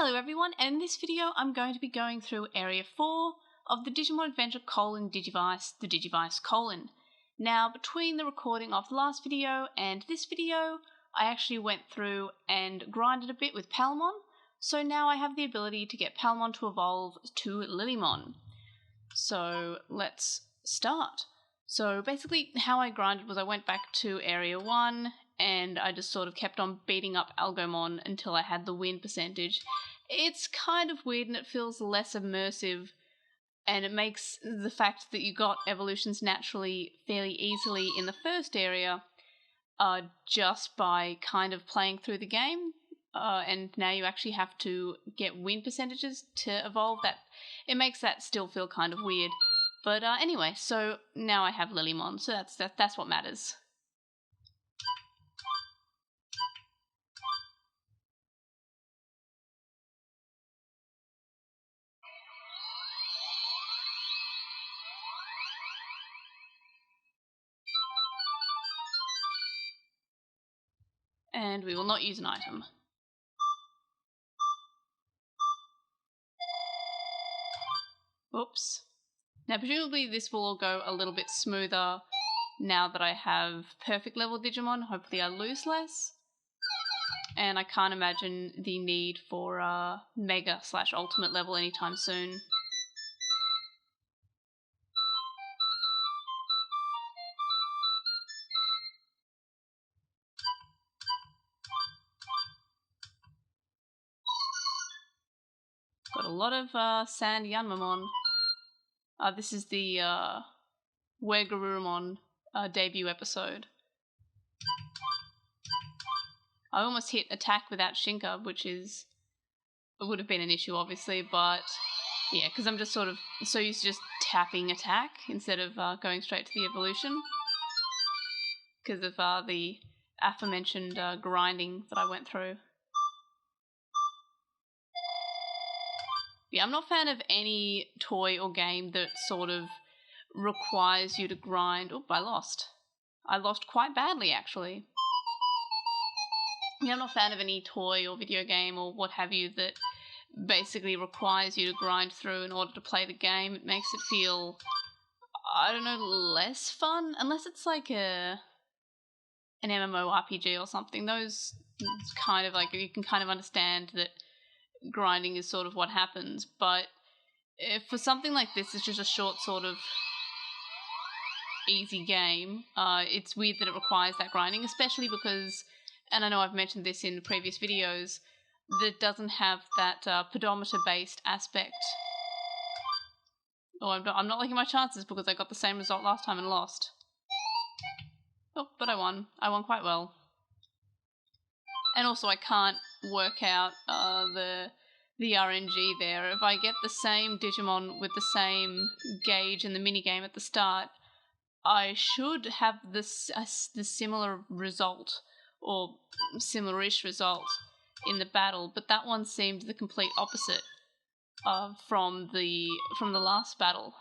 Hello everyone, and in this video I'm going to be going through Area 4 of the Digimon Adventure : Digivice, the Digivice : Now, between the recording of the last video and this video, I actually went through and grinded a bit with Palmon, so now I have the ability to get Palmon to evolve to Lilymon. So let's start. So basically how I grinded was I went back to Area 1 and I just sort of kept on beating up Algomon until I had the win percentage. It's kind of weird and it feels less immersive, and it makes the fact that you got evolutions naturally fairly easily in the first area just by kind of playing through the game, and now you actually have to get win percentages to evolve. That it makes that still feel kind of weird. But anyway, so now I have Lilymon, so that's what matters. And we will not use an item. Oops. Now presumably this will all go a little bit smoother now that I have perfect level Digimon. Hopefully I lose less. And I can't imagine the need for Mega / Ultimate level anytime soon. Got a lot of Sand Yanmamon. This is the Wegarurumon debut episode. I almost hit attack without Shinka, which would have been an issue obviously, but yeah, because I'm just sort of so used to just tapping attack instead of going straight to the evolution because of the aforementioned grinding that I went through. Yeah, I'm not a fan of any toy or game that sort of requires you to grind. Oop, I lost. I lost quite badly, actually. Yeah, I'm not a fan of any toy or video game or what have you that basically requires you to grind through in order to play the game. It makes it feel, I don't know, less fun, unless it's like an MMORPG or something. Those kind of like, you can kind of understand that grinding is sort of what happens, but if for something like this, it's just a short sort of easy game, it's weird that it requires that grinding, especially because, and I know I've mentioned this in previous videos, that it doesn't have that pedometer based aspect. Oh, I'm not liking my chances because I got the same result last time and lost. Oh, but I won quite well. And also I can't work out the RNG there. If I get the same Digimon with the same gauge in the minigame at the start, I should have the similar result, or similar-ish result, in the battle, but that one seemed the complete opposite from the last battle,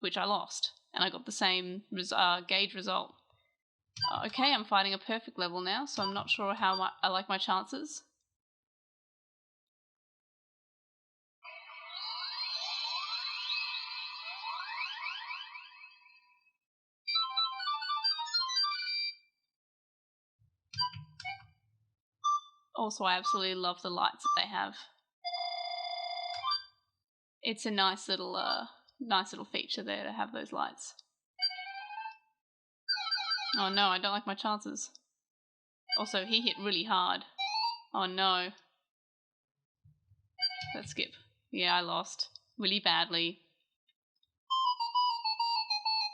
which I lost, and I got the same gauge result. Okay, I'm fighting a perfect level now, so I'm not sure how I like my chances. Also, I absolutely love the lights that they have. It's a nice little feature there to have those lights. Oh no, I don't like my chances. Also, he hit really hard. Oh no. Let's skip. Yeah, I lost really badly.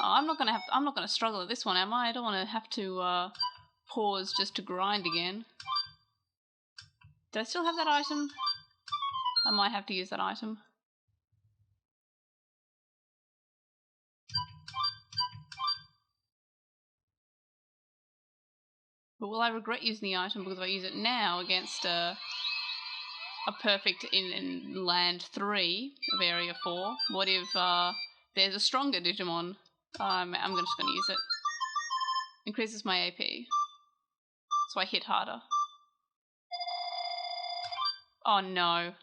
Oh, I'm not gonna struggle at this one, am I? I don't want to have to pause just to grind again. Did I still have that item? I might have to use that item. But will I regret using the item because if I use it now against a perfect in land 3 of Area 4? What if there's a stronger Digimon? I'm just going to use it. Increases my AP. So I hit harder. Oh no.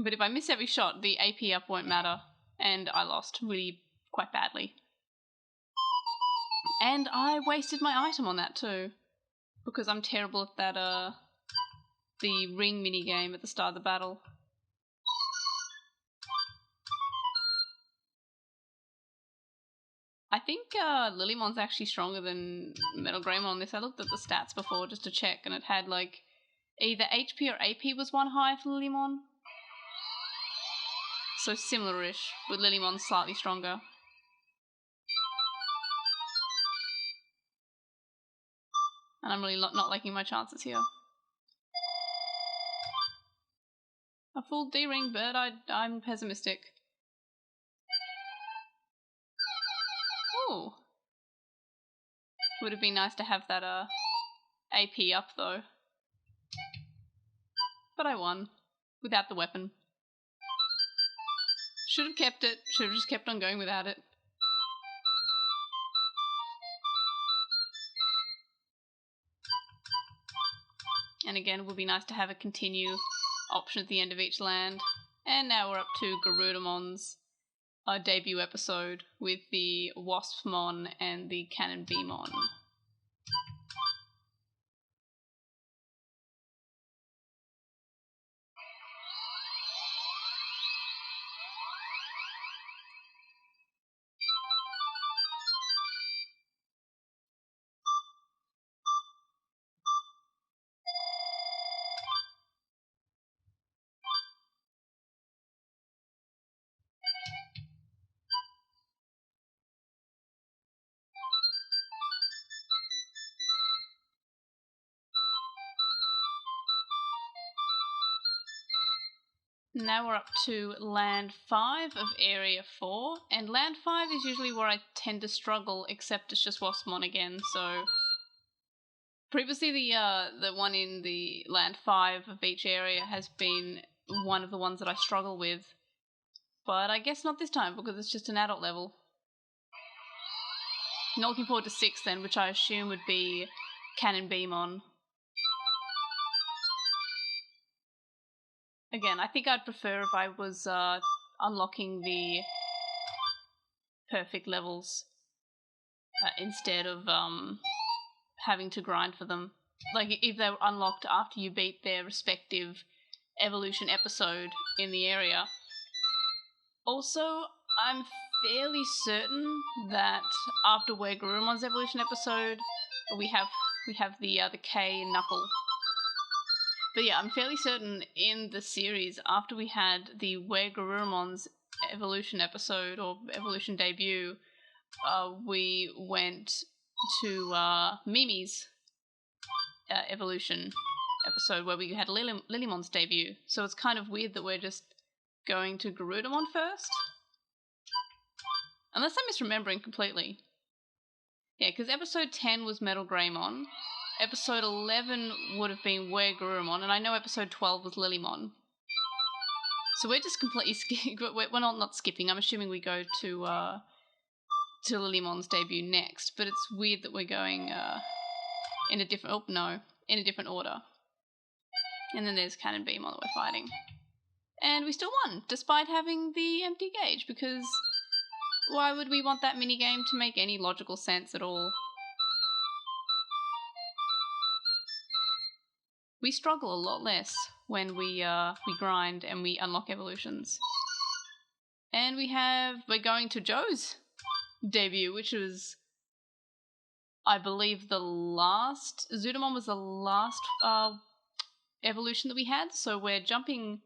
But if I miss every shot, the AP up won't matter, and I lost really quite badly. And I wasted my item on that too, because I'm terrible at that, the ring minigame at the start of the battle. I think Lilymon's actually stronger than Metal Greymon on this. I looked at the stats before just to check, and it had like either HP or AP was one higher for Lilymon. So similar-ish, but Lilymon's slightly stronger. And I'm really not liking my chances here. A full D-ring, but I'm pessimistic. Ooh. Would have been nice to have that AP up though. But I won. Without the weapon. Should have kept it. Should have just kept on going without it. And again, it would be nice to have a continue option at the end of each land. And now we're up to Garudamon's debut episode with the Waspmon and the Cannon Beamon. Now we're up to Land 5 of Area 4, and Land 5 is usually where I tend to struggle, except it's just Waspmon again, so... Previously the one in the Land 5 of each area has been one of the ones that I struggle with, but I guess not this time because it's just an adult level. Not looking forward to 6 then, which I assume would be Cannon Beamon. Again, I think I'd prefer if I was unlocking the perfect levels instead of having to grind for them. Like, if they were unlocked after you beat their respective evolution episode in the area. Also, I'm fairly certain that after WereGarurumon's evolution episode, we have the K and Knuckle. But yeah, I'm fairly certain in the series, after we had the WereGarurumon's evolution episode, or evolution debut, we went to Mimi's evolution episode, where we had Lilymon's debut. So it's kind of weird that we're just going to Garudamon first. Unless I'm misremembering completely. Yeah, because episode 10 was Metal Greymon. Episode 11 would have been WereGarurumon, and I know episode 12 was Lilymon. So we're just completely we're not skipping. I'm assuming we go to Lilymon's debut next, but it's weird that we're going in a different in a different order. And then there's Cannon Beamon that we're fighting. And we still won, despite having the empty gauge, because why would we want that minigame to make any logical sense at all? We struggle a lot less when we grind and we unlock evolutions. And we're going to Joe's debut, which was, I believe, the last... Zudomon was the last evolution that we had, so we're jumping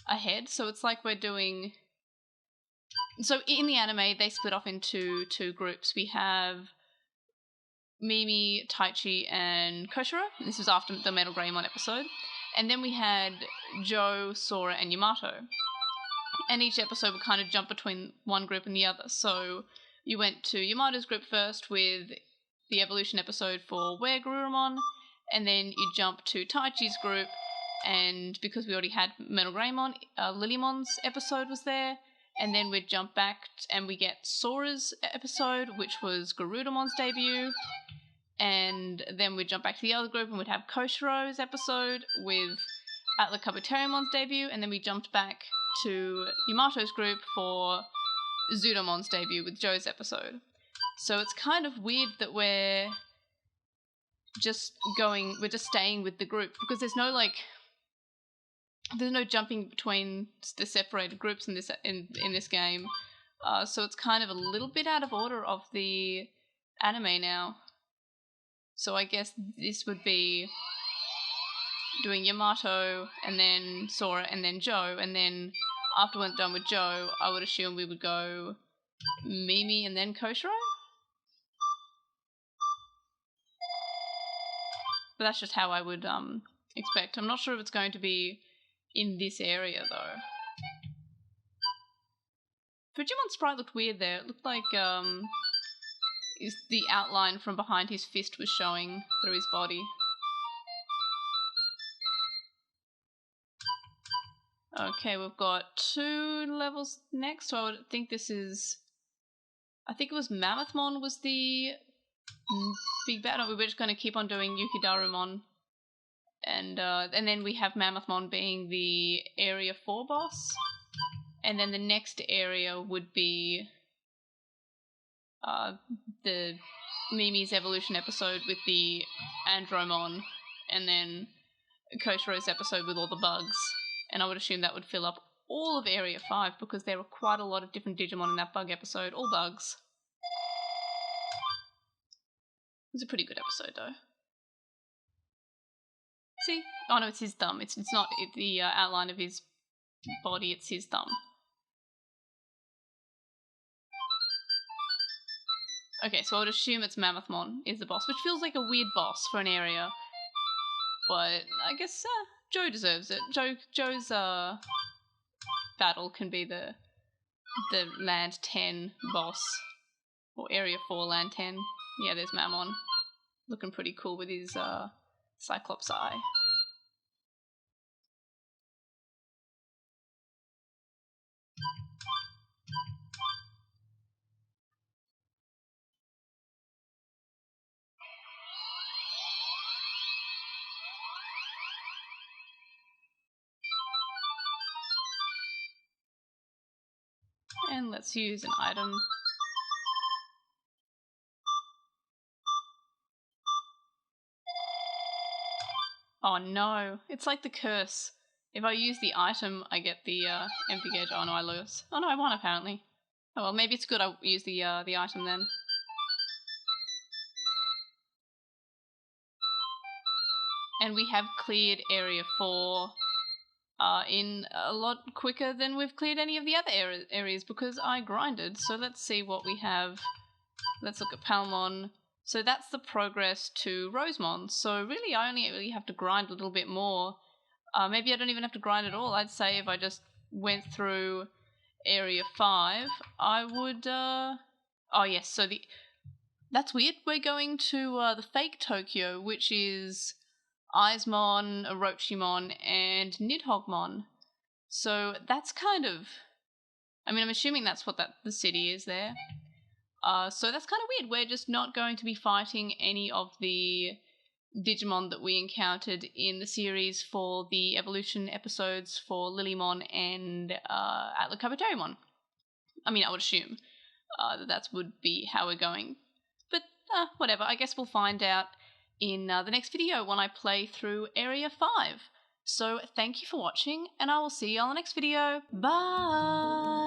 ahead. So it's like we're doing... So in the anime, they split off into 2 groups. We have Mimi, Taichi, and Koshiro. This was after the Metal Greymon episode. And then we had Joe, Sora, and Yamato. And each episode would kind of jump between one group and the other. So you went to Yamato's group first with the evolution episode for WereGarurumon, and then you jump to Taichi's group, and because we already had Metal Greymon, Lilymon's episode was there. And then we'd jump back and we get Sora's episode, which was Garudamon's debut. And then we'd jump back to the other group and we'd have Koshiro's episode with Atla Kabuterimon's debut. And then we jumped back to Yamato's group for Zudomon's debut with Joe's episode. So it's kind of weird that we're just staying with the group, because there's no jumping between the separated groups in this game. So it's kind of a little bit out of order of the anime now. So I guess this would be doing Yamato and then Sora and then Joe, and then after we're done with Joe, I would assume we would go Mimi and then Koshiro? But that's just how I would expect. I'm not sure if it's going to be in this area though. Fujimon's sprite looked weird there. It looked like the outline from behind his fist was showing through his body. Okay, we've got 2 levels next, so I would think this is... I think it was Mammothmon was the big bad. No, we were just going to keep on doing Yukidarumon. And then we have Mammothmon being the Area 4 boss. And then the next area would be the Mimi's evolution episode with the Andromon, and then Koshiro's episode with all the bugs. And I would assume that would fill up all of Area 5, because there were quite a lot of different Digimon in that bug episode, all bugs. It was a pretty good episode though. See? Oh no, it's his thumb. It's not the outline of his body, it's his thumb. Okay, so I would assume it's Mammothmon is the boss, which feels like a weird boss for an area. But I guess Joe deserves it. Joe's battle can be the Land 10 boss. Or Area 4 Land 10. Yeah, there's Mammon. Looking pretty cool with his Cyclops eye. And let's use an item. Oh no, it's like the curse. If I use the item, I get the MP gauge. Oh no, I lose. Oh no, I won apparently. Oh well, maybe it's good I use the item then. And we have cleared Area 4 in a lot quicker than we've cleared any of the other areas, because I grinded. So let's see what we have. Let's look at Palmon. So that's the progress to Rosemon. So really I only really have to grind a little bit more. Maybe I don't even have to grind at all. I'd say if I just went through Area 5, I would... Oh yes, so that's weird. We're going to the fake Tokyo, which is Izemon, Orochimon, and Nidhoggmon. So that's kind of... I mean, I'm assuming that's what the city is there. So that's kind of weird. We're just not going to be fighting any of the Digimon that we encountered in the series for the evolution episodes for Lilymon and Atlacopaterimon. I mean, I would assume that would be how we're going. But whatever, I guess we'll find out in the next video when I play through Area 5. So thank you for watching, and I will see you on the next video. Bye!